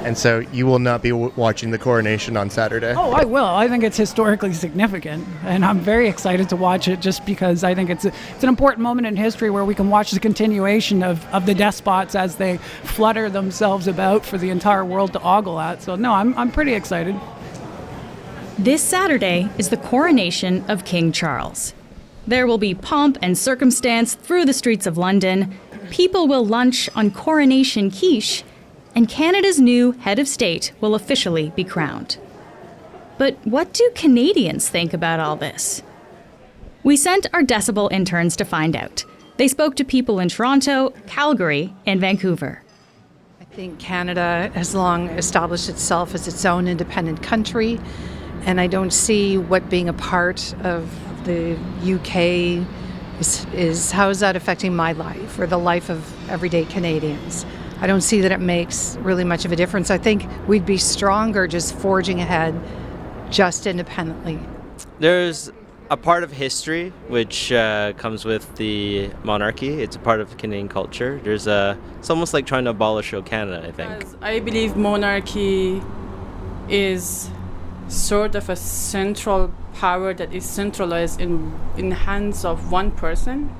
and so you will not be watching the coronation on Saturday. Oh, I will. I think it's historically significant, and I'm very excited to watch it just because I think it's an important moment in history where we can watch the continuation of the despots as they flutter themselves about for the entire world to ogle at. So, no, I'm pretty excited. This Saturday is the coronation of King Charles. There will be pomp and circumstance through the streets of London. People will lunch on coronation quiche, and Canada's new head of state will officially be crowned. But what do Canadians think about all this? We sent our Decibel interns to find out. They spoke to people in Toronto, Calgary, and Vancouver. I think Canada has long established itself as its own independent country, and I don't see what being a part of the UK is how is that affecting my life or the life of everyday Canadians. I don't see that it makes really much of a difference. I think we'd be stronger just forging ahead just independently. There's a part of history which comes with the monarchy. It's a part of Canadian culture. It's almost like trying to abolish Canada, I think. I believe monarchy is sort of a central power that is centralized in the hands of one person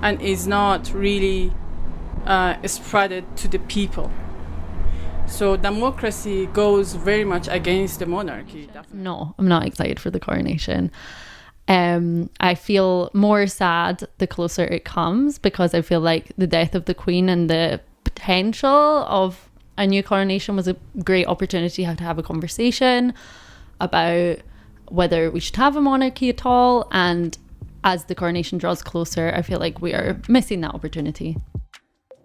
and is not really spread to the people. So democracy goes very much against the monarchy. Definitely. No, I'm not excited for the coronation. I feel more sad the closer it comes because I feel like the death of the Queen and the potential of a new coronation was a great opportunity to have a conversation about whether we should have a monarchy at all. And as the coronation draws closer, I feel like we are missing that opportunity.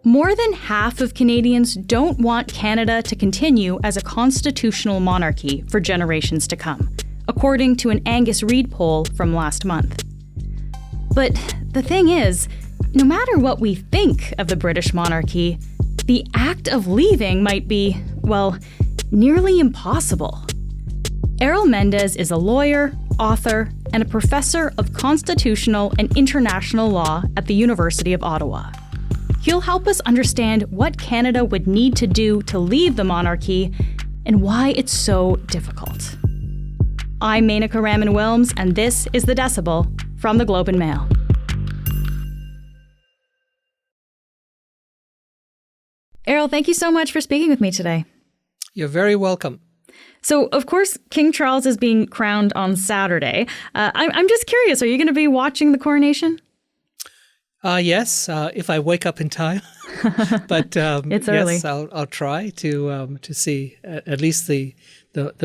More than half of Canadians don't want Canada to continue as a constitutional monarchy for generations to come, according to an Angus Reid poll from last month. But the thing is, no matter what we think of the British monarchy, the act of leaving might be, well, nearly impossible. Errol Mendes is a lawyer, author, and a professor of constitutional and international law at the University of Ottawa. He'll help us understand what Canada would need to do to leave the monarchy and why it's so difficult. I'm Menaka Raman-Wilms, and this is The Decibel from the Globe and Mail. Errol, thank you so much for speaking with me today. You're very welcome. So, of course, King Charles is being crowned on Saturday. I'm just curious, are you going to be watching the coronation? Yes, if I wake up in time. But it's early. Yes, I'll try to see at least the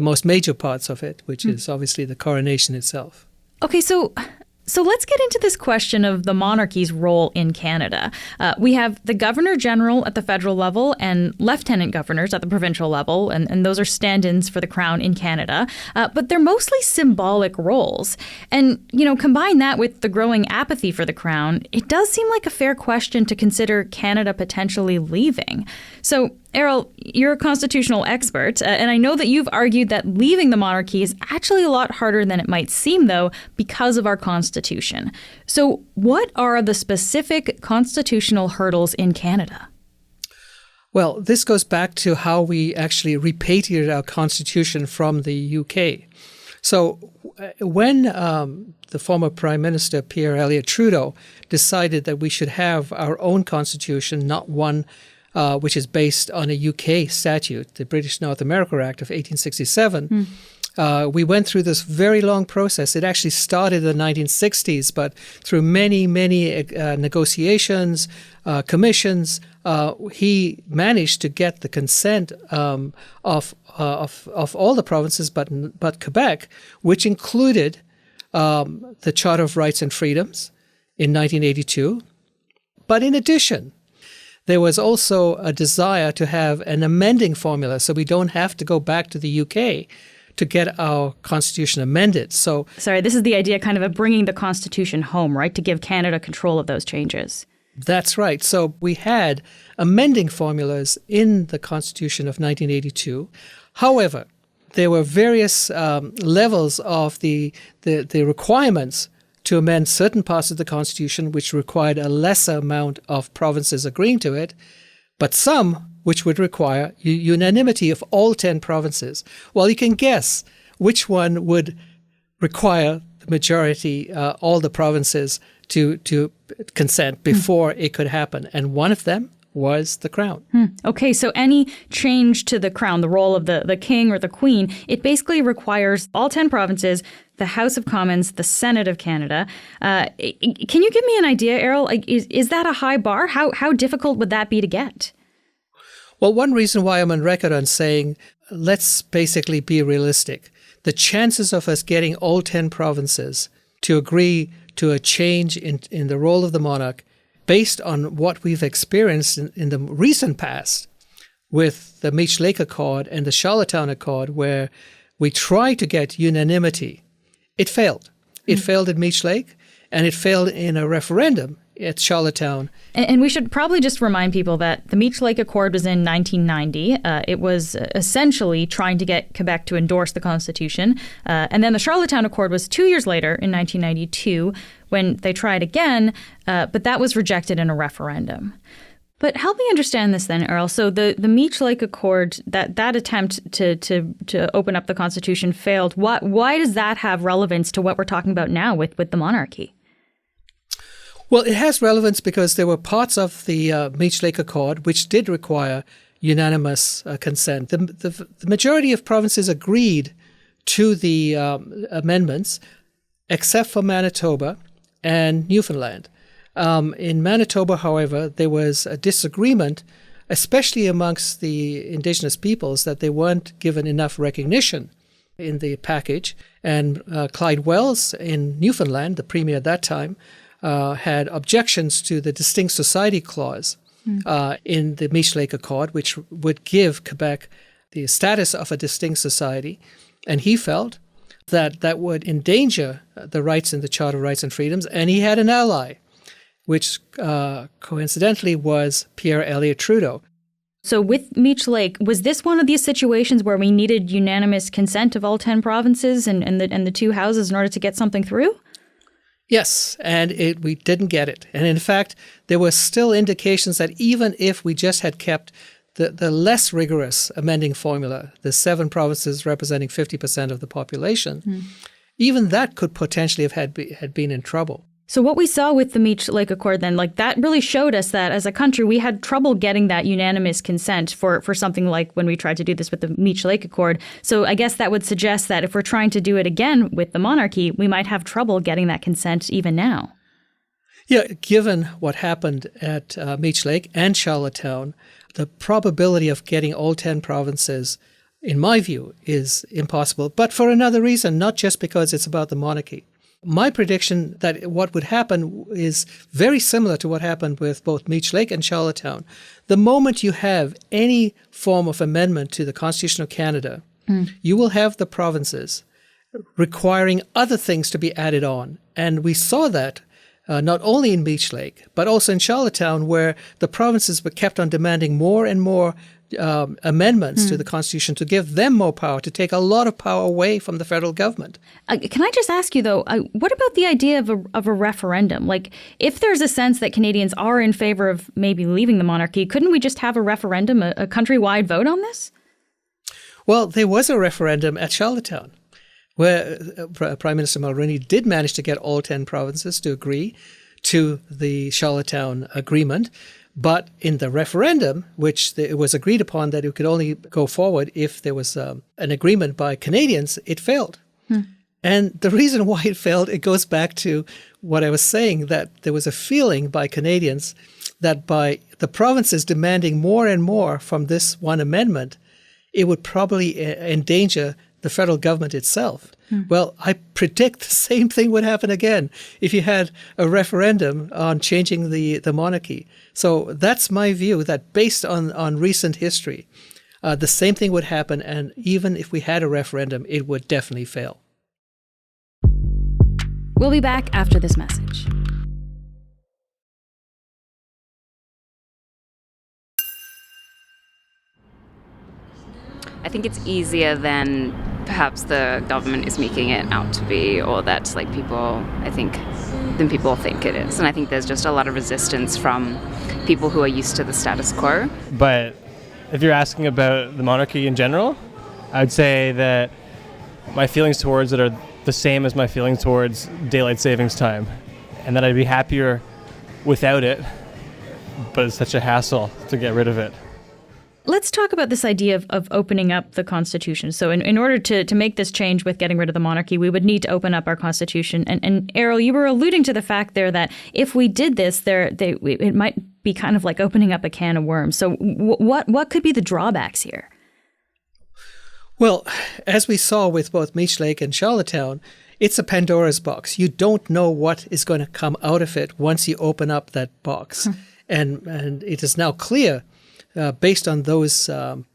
most major parts of it, which is obviously the coronation itself. Okay, so let's get into this question of the monarchy's role in Canada. We have the Governor General at the federal level and Lieutenant Governors at the provincial level, and those are stand-ins for the Crown in Canada. But they're mostly symbolic roles. And, combine that with the growing apathy for the Crown, it does seem like a fair question to consider Canada potentially leaving. So, Errol, you're a constitutional expert, and I know that you've argued that leaving the monarchy is actually a lot harder than it might seem, though, because of our Constitution. So what are the specific constitutional hurdles in Canada? Well, this goes back to how we actually repatriated our Constitution from the UK. So when the former Prime Minister, Pierre Elliott Trudeau, decided that we should have our own Constitution, not one which is based on a UK statute, the British North America Act of 1867. We went through this very long process. It actually started in the 1960s, but through many negotiations, commissions, he managed to get the consent of all the provinces, but Quebec, which included the Charter of Rights and Freedoms in 1982. But in addition, there was also a desire to have an amending formula so we don't have to go back to the UK to get our constitution amended. So, sorry, this is the idea kind of bringing the Constitution home, right, to give Canada control of those changes. That's right. So we had amending formulas in the Constitution of 1982. However, there were various levels of the requirements to amend certain parts of the Constitution, which required a lesser amount of provinces agreeing to it, but some which would require unanimity of all 10 provinces. Well, you can guess which one would require the majority, all the provinces, to consent before it could happen. And one of them was the Crown. Okay, so any change to the Crown, the role of the King or the Queen, it basically requires all 10 provinces, the House of Commons, the Senate of Canada. Can you give me an idea, Errol? Like, is that a high bar? How difficult would that be to get? Well, one reason why I'm on record on saying let's basically be realistic. The chances of us getting all 10 provinces to agree to a change in the role of the monarch based on what we've experienced in the recent past with the Meech Lake Accord and the Charlottetown Accord, where we tried to get unanimity, it failed. It failed at Meech Lake, and it failed in a referendum at Charlottetown. And we should probably just remind people that the Meech Lake Accord was in 1990. It was essentially trying to get Quebec to endorse the Constitution. And then the Charlottetown Accord was 2 years later in 1992 when they tried again, but that was rejected in a referendum. But help me understand this then, Errol. So the Meech Lake Accord, that attempt to open up the Constitution failed. Why does that have relevance to what we're talking about now with the monarchy? Well, it has relevance because there were parts of the Meech Lake Accord which did require unanimous consent. The majority of provinces agreed to the amendments, except for Manitoba and Newfoundland. In Manitoba, however, there was a disagreement, especially amongst the Indigenous peoples, that they weren't given enough recognition in the package. And Clyde Wells in Newfoundland, the premier at that time, had objections to the Distinct Society Clause in the Meech Lake Accord, which would give Quebec the status of a distinct society. And he felt that that would endanger the rights in the Charter of Rights and Freedoms. And he had an ally, which coincidentally was Pierre Elliott Trudeau. So with Meech Lake, was this one of these situations where we needed unanimous consent of all 10 provinces and the two houses in order to get something through? Yes, and we didn't get it. And in fact, there were still indications that even if we just had kept the less rigorous amending formula, the 7 provinces representing 50% of the population, even that could potentially have had been in trouble. So what we saw with the Meech Lake Accord then, like that really showed us that as a country, we had trouble getting that unanimous consent for something like when we tried to do this with the Meech Lake Accord. So I guess that would suggest that if we're trying to do it again with the monarchy, we might have trouble getting that consent even now. Yeah, given what happened at Meech Lake and Charlottetown, the probability of getting all 10 provinces, in my view, is impossible. But for another reason, not just because it's about the monarchy. My prediction that what would happen is very similar to what happened with both Meech Lake and Charlottetown. The moment you have any form of amendment to the Constitution of Canada, you will have the provinces requiring other things to be added on. And we saw that not only in Meech Lake, but also in Charlottetown, where the provinces were kept on demanding more and more amendments to the Constitution to give them more power, to take a lot of power away from the federal government. Can I just ask you, though, what about the idea of a referendum? Like, if there's a sense that Canadians are in favor of maybe leaving the monarchy, couldn't we just have a referendum, a countrywide vote on this? Well, there was a referendum at Charlottetown, where Prime Minister Mulroney did manage to get all 10 provinces to agree to the Charlottetown Agreement. But in the referendum, which it was agreed upon that it could only go forward if there was an agreement by Canadians, it failed. And the reason why it failed, it goes back to what I was saying, that there was a feeling by Canadians that by the provinces demanding more and more from this one amendment, it would probably endanger the federal government itself. Well, I predict the same thing would happen again if you had a referendum on changing the monarchy. So that's my view, that based on recent history, the same thing would happen. And even if we had a referendum, it would definitely fail. We'll be back after this message. I think it's easier than perhaps the government is making it out to be, or that than people think it is. And I think there's just a lot of resistance from people who are used to the status quo. But If you're asking about the monarchy in general, I'd say that my feelings towards it are the same as my feelings towards daylight savings time, and that I'd be happier without it, but it's such a hassle to get rid of it. Let's talk about this idea of opening up the Constitution. So in order to make this change with getting rid of the monarchy, we would need to open up our Constitution. And Errol, you were alluding to the fact there that if we did this, it might be kind of like opening up a can of worms. So what could be the drawbacks here? Well, as we saw with both Meech Lake and Charlottetown, it's a Pandora's box. You don't know what is going to come out of it once you open up that box. And it is now clear, based on those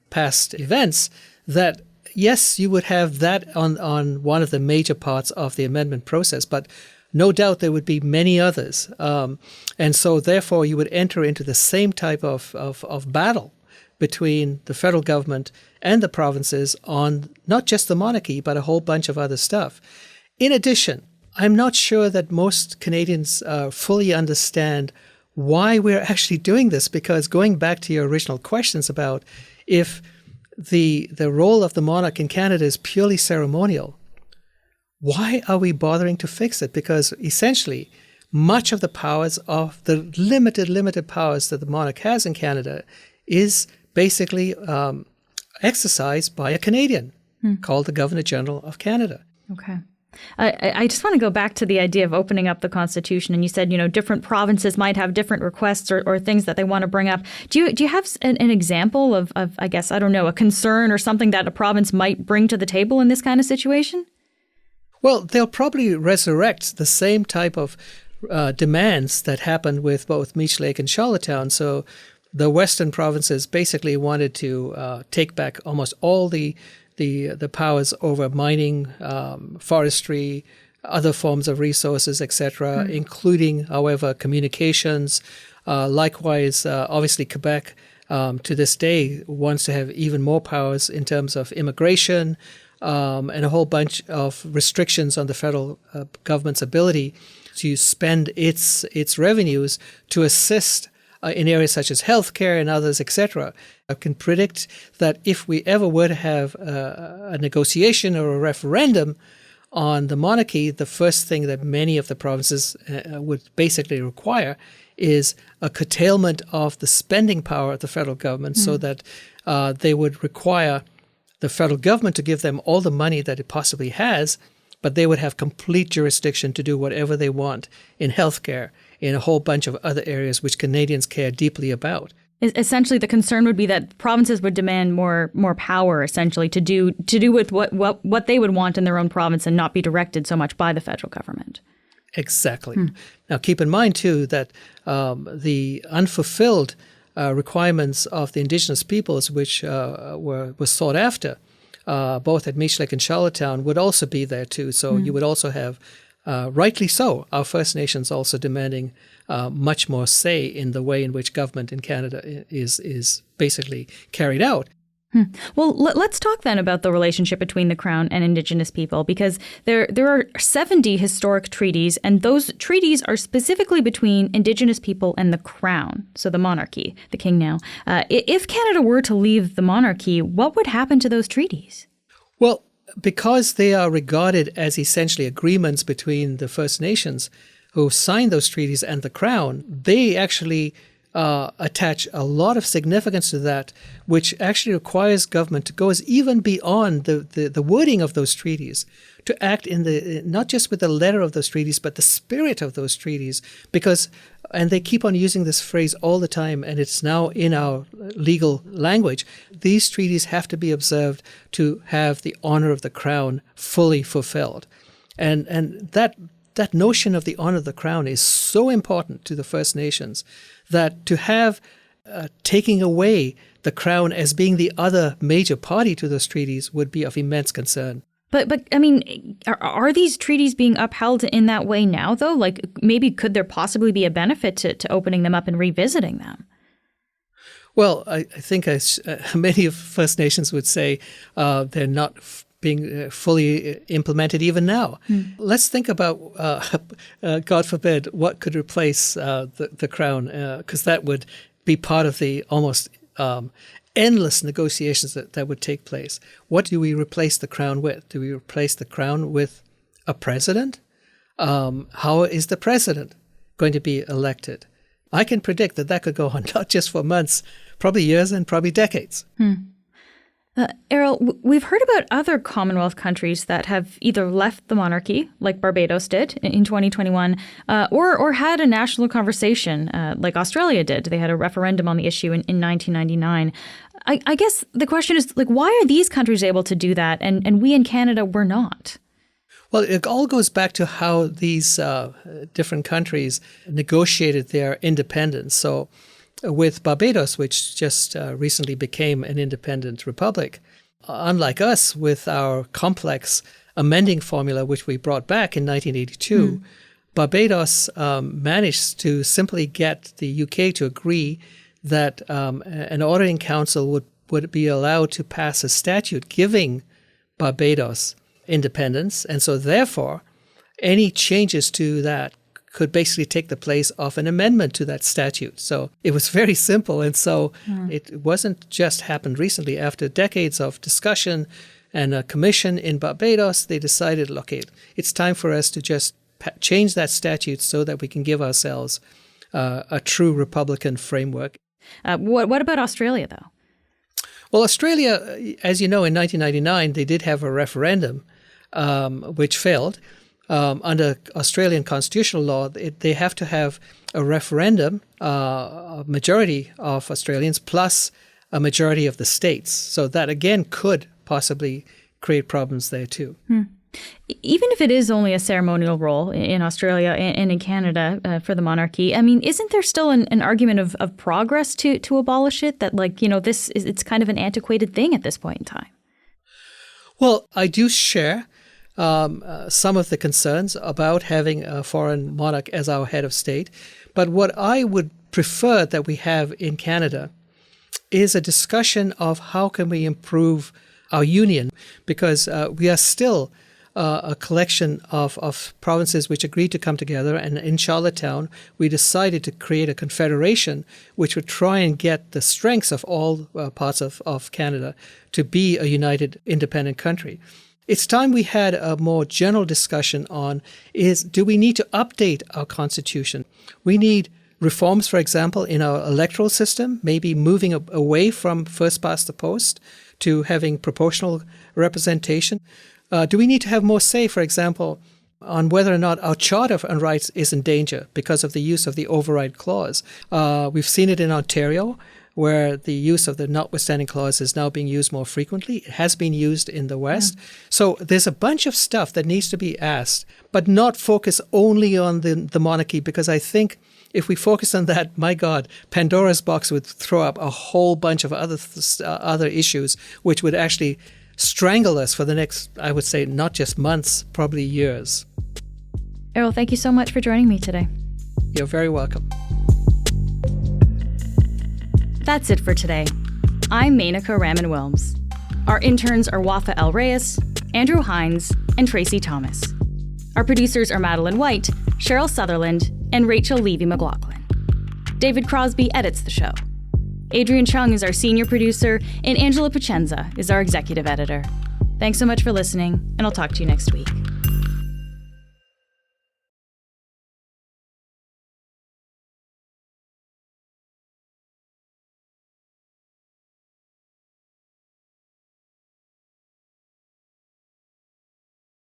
past events, that yes, you would have that on one of the major parts of the amendment process, but no doubt there would be many others. And so therefore you would enter into the same type of battle between the federal government and the provinces on not just the monarchy, but a whole bunch of other stuff. In addition, I'm not sure that most Canadians fully understand why we're actually doing this, because going back to your original questions about if the role of the monarch in Canada is purely ceremonial, why are we bothering to fix it? Because essentially, much of the powers of the limited powers that the monarch has in Canada is basically exercised by a Canadian called the Governor-General of Canada. Okay. I just want to go back to the idea of opening up the Constitution. And you said, different provinces might have different requests or things that they want to bring up. Do you have an example of, I guess, I don't know, a concern or something that a province might bring to the table in this kind of situation? Well, they'll probably resurrect the same type of demands that happened with both Meech Lake and Charlottetown. So the western provinces basically wanted to take back almost all the powers over mining, forestry, other forms of resources, etc., including, however, communications. Likewise, obviously, Quebec to this day wants to have even more powers in terms of immigration and a whole bunch of restrictions on the federal government's ability to spend its revenues to assist in areas such as healthcare and others, etc. I can predict that if we ever were to have a negotiation or a referendum on the monarchy, the first thing that many of the provinces would basically require is a curtailment of the spending power of the federal government so that they would require the federal government to give them all the money that it possibly has, but they would have complete jurisdiction to do whatever they want in healthcare, in a whole bunch of other areas which Canadians care deeply about. Essentially, the concern would be that provinces would demand more power, essentially, to do with what they would want in their own province and not be directed so much by the federal government. Exactly. Now, keep in mind, too, that the unfulfilled requirements of the Indigenous peoples, which were sought after, both at Meech Lake and Charlottetown, would also be there, too. So you would also have, rightly so, our First Nations also demanding much more say in the way in which government in Canada is basically carried out. Well, let's talk then about the relationship between the Crown and Indigenous people, because there are 70 historic treaties, and those treaties are specifically between Indigenous people and the Crown, so the monarchy, the king now. If Canada were to leave the monarchy, what would happen to those treaties? Well, because they are regarded as essentially agreements between the First Nations who signed those treaties and the Crown, they actually attach a lot of significance to that, which actually requires government to go even beyond the wording of those treaties, to act in not just with the letter of those treaties, but the spirit of those treaties. Because, and they keep on using this phrase all the time, and it's now in our legal language, these treaties have to be observed to have the honor of the Crown fully fulfilled. And that notion of the honor of the Crown is so important to the First Nations that to have taking away the Crown as being the other major party to those treaties would be of immense concern. But I mean, are these treaties being upheld in that way now, though? Like, maybe could there possibly be a benefit to opening them up and revisiting them? Well, I think as many of First Nations would say, they're not being fully implemented even now. Let's think about, God forbid, what could replace the Crown, because that would be part of the almost endless negotiations that would take place. What do we replace the crown with? Do we replace the crown with a president? How is the president going to be elected? I can predict that could go on not just for months, probably years and probably decades. Errol, we've heard about other Commonwealth countries that have either left the monarchy, like Barbados did in 2021, or had a national conversation, like Australia did. They had a referendum on the issue in 1999. I guess the question is, like, why are these countries able to do that and we in Canada were not? Well, it all goes back to how these different countries negotiated their independence. So with Barbados, which just recently became an independent republic, unlike us with our complex amending formula, which we brought back in 1982, Barbados managed to simply get the UK to agree that an ordering council would be allowed to pass a statute giving Barbados independence. And so therefore, any changes to that could basically take the place of an amendment to that statute. So it was very simple. And so it wasn't just happened recently. After decades of discussion and a commission in Barbados, they decided, look, it's time for us to just change that statute so that we can give ourselves a true Republican framework. What about Australia, though? Well, Australia, as you know, in 1999, they did have a referendum, which failed. Under Australian constitutional law, they have to have a referendum, a majority of Australians plus a majority of the states. So that, again, could possibly create problems there, too. Even if it is only a ceremonial role in Australia and in Canada for the monarchy, I mean, isn't there still an argument of progress to abolish it? That, like, you know, it's kind of an antiquated thing at this point in time. Well, I do share some of the concerns about having a foreign monarch as our head of state. But what I would prefer that we have in Canada is a discussion of how can we improve our union, because we are still a collection of provinces which agreed to come together. And in Charlottetown, we decided to create a confederation which would try and get the strengths of all parts of Canada to be a united, independent country. It's time we had a more general discussion on do we need to update our constitution? We need reforms, for example, in our electoral system, maybe moving away from first past the post to having proportional representation. Do we need to have more say, for example, on whether or not our Charter of Rights is in danger because of the use of the override clause? We've seen it in Ontario, where the use of the notwithstanding clause is now being used more frequently. It has been used in the West. So there's a bunch of stuff that needs to be asked, but not focus only on the monarchy, because I think if we focus on that, my God, Pandora's box would throw up a whole bunch of other issues, which would actually strangle us for the next, I would say, not just months, probably years. Errol, thank you so much for joining me today. You're very welcome. That's it for today. I'm Menaka Raman-Wilms. Our interns are Wafa El Reyes, Andrew Hines, and Tracy Thomas. Our producers are Madeline White, Cheryl Sutherland, and Rachel Levy-McLaughlin. David Crosby edits the show. Adrian Chung is our senior producer, and Angela Pacenza is our executive editor. Thanks so much for listening, and I'll talk to you next week.